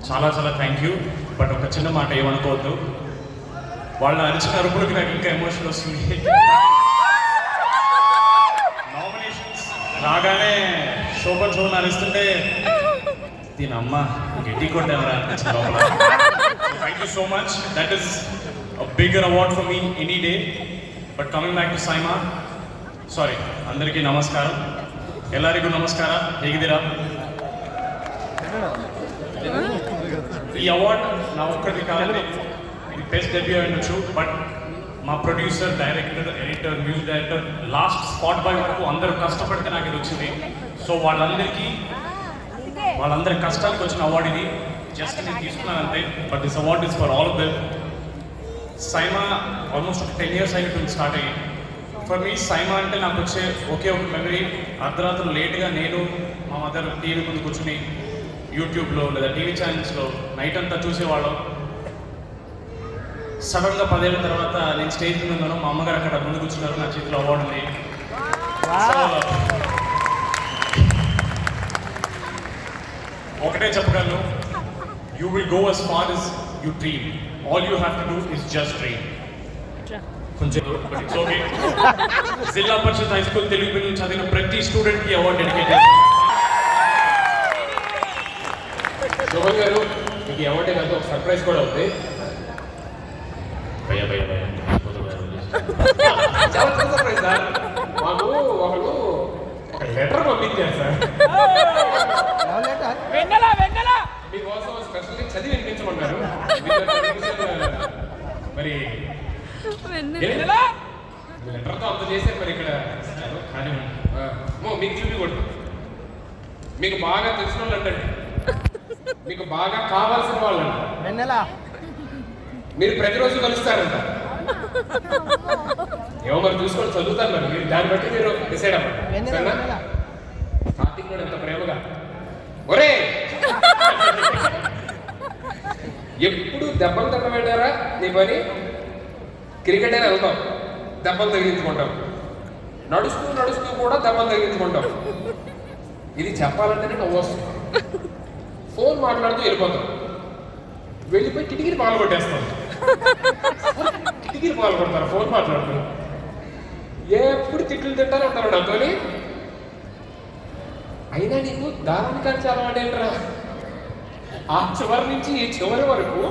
చాలా చాలా thank you. But ఒక చిన్న మాట ఏమనుకోవద్దు, వాళ్ళ అరిచిన అరుపులకి నాకు ఇంకా ఎమోషన్ వస్తుంది. నామినేషన్స్ రాగానే శోభన్ శోభన్ అరుస్తుంటే దీని అమ్మ గట్టి కొట్టామరా అనిపించింది లోపల. Thank you so much. That is a bigger award for me any day. But coming back to SIIMA, sorry, అందరికీ నమస్కారం, ಎಲ್ಲರಿಗೂ ನಮಸ್ಕಾರ. ಹೇಗಿದ್ದೀರಾ? ఈ అవార్డ్ నా ఒక్కడిది కాదు, ఇది బెస్ట్ డెబ్యూ అయ్యొచ్చు. బట్ మా producer, director, editor, music director, last spot bye వరకు అందరూ కష్టపడితే నాకు ఇది వచ్చింది. సో వాళ్ళందరి కష్టానికి వచ్చిన అవార్డు ఇది. జస్ట్ నేను తీసుకున్నాను అంతే. But this award is for all of them. SIIMA almost ఒక 10 years అయినట్టు స్టార్ట్ అయ్యి. ఫర్ మీ సైమా అంటే నాకు వచ్చే ఒకే ఒక మెమరీ, అర్ధరాత్రులు లేట్గా నేను మా మదర్ టీవీ ముందు కూర్చుని యూట్యూబ్లో లేదా టీవీ ఛానల్స్లో నైట్ అంతా చూసేవాళ్ళం. సడన్గా 10 ఏళ్ళ తర్వాత నేను స్టేజ్ మీద ఉన్నాను, మా అమ్మగారు అక్కడ ముందు కూర్చున్నారు, నా చేతిలో అవార్డు ఉంది. ఒకటే చెప్పగలను, you will go as far as you dream. All you have to do is just dream. కొంచెం బట్ ఇట్స్ ఓకే. జిల్లా పరిషత్ హై స్కూల్ తెలుగు మీడియం చదివిన ప్రతి స్టూడెంట్కి అవార్డు డెడికేట్ చేస్తాను. శోభన్ గారు, మీకు అవార్డే కాదు, ఒక సర్ప్రైజ్ కూడా ఉంది. చాలా సర్ప్రైజ్ సార్. మాకు ఒకడు ఒక లెటర్ పంపించారు సార్, మీకోసం స్పెషల్లీ చదివి వినిపించమన్నారు. మరి లెటర్తో అంత చేశారు. మరి ఇక్కడ కానీ మీకు చూపించకూడదు. మీకు బాగా తెలిసిన వాళ్ళు అంటండి, మీకు బాగా కావాల్సిన వాళ్ళు అంట, మీరు ప్రతిరోజు కలుస్తారంట. ఏమో మరి చూసుకొని చదువుతారు, మరి మీరు దాన్ని బట్టి మీరు డిసైడ్ అవ్వండి. సరేనా? స్టార్టింగ్ కూడా ఎంత ప్రేమగా, ఒరే ఎప్పుడు దెబ్బలు తగ్గబెట్టారా నీ పని? క్రికెట్ అయినా వెళ్తాం, దెబ్బలు తగిలించుకుంటాం, నడుస్తూ నడుస్తూ కూడా దెబ్బలు తగిలించుకుంటాం. ఇది చెప్పాలంటేనే నవ్వు వస్తుంది. ఫోన్ మాట్లాడుతూ వెళ్ళిపోతాం, వెళ్ళిపోయి కిటికీని పాలు కొట్టేస్తాం. కిటికీని పాలు కొడతారు ఫోన్ మాట్లాడుతూ. ఎప్పుడు తిట్లు తింటానే ఉంటారు నాతో. అయినా నీకు దారాన్ని కాల్చి అలవాటు ఏంట్రా? ఆ చివరి నుంచి ఈ చివరి వరకు